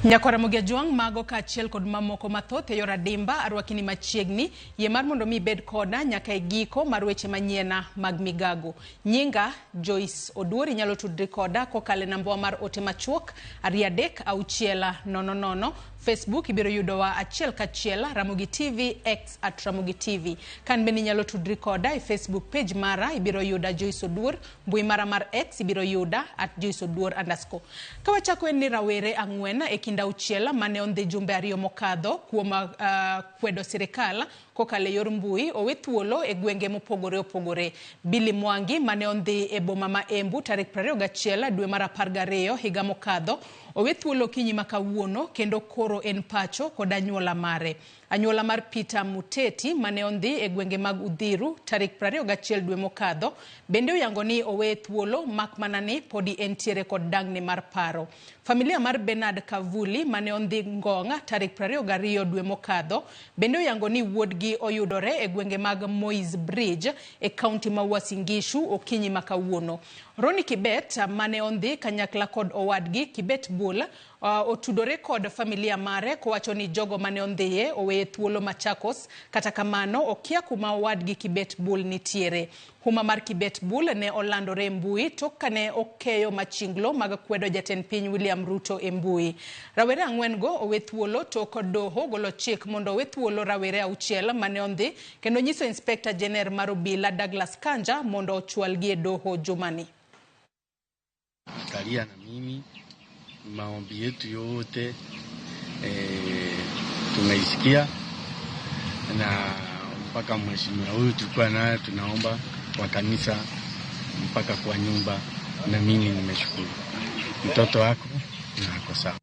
Nyakora Mugiajuang mago ka achiel kod mamoko mathoth e yor adimba arwakini machiegni yie mar mondo mi bed koda nyaka e giko mar weche manyiena mag migago. Nyinga Joyce Oduor nyalo tudri koda kokale nambwa mar ote machuok 3600. Facebook ibiro yudowa achiel kachiel Ramogi TV X @Ramogi TV. Kan bende nyalo tudri koda e Facebook page mara ibiro yuda Joyce Oduor, mbui mara mar X ibiro yuda @JoyceOduor_. Kawachako en ni rawere ang'wen e kinda uchiela mane ondhi jumbe ariyo mokadho kuom kwedo sirikal kokale yor mbui owe thuolo e gwenge mopogore opogore. Billy Mwangi mane ondhi e boma ma Embu tarik 21 dwe mar 12 higa mokadho owe thuolo kinyi makawuono kendo koro en pacho kod anyuola mare. Anyuola mar Peter Muteti mane ondhi e gwenge mag Udhiru tarik 21 dwe mokadho bende oyango ni owe thuolo mak manani podi entiere kod dang'ni mar paro. Familia mar Bernard Kavuli mane ondhi Ngonga tarik 22 dwe mokadho bende oyango ni wuodgi oyudore e gwenge mag Moi's Bridge e kaunti ma Uasin Gishu okinyi makawuono. Roni Kibet mane ondhi kanyakla kod owadgi Kibet Bull otudore kod familia mare kowacho ni jogo mane ondhiye owe thuolo Machakos, kata kamano okia kuma owadgi Kibet Bull nitiere. Huma mar Kibet Bull ne olandore mbui tok kane okeyo machinglo mag kwedo jatend piny William Ruto e mbui. Rawere ang'wen go owe thuolo tok doho golo chik mondo owe thuolo rawere auchiel mane ondhi kendo nyiso Inspector General mar obila Douglas Kanja mondo ochwalgi e doho jumani. Kalia na mimi maombi yetu yote tumeisikia na mpaka mheshimiwa huyu tulikuwa naye tunaomba kwa kanisa mpaka kwa nyumba, na mimi nimeshukuru. Mtoto wako na ako sawa.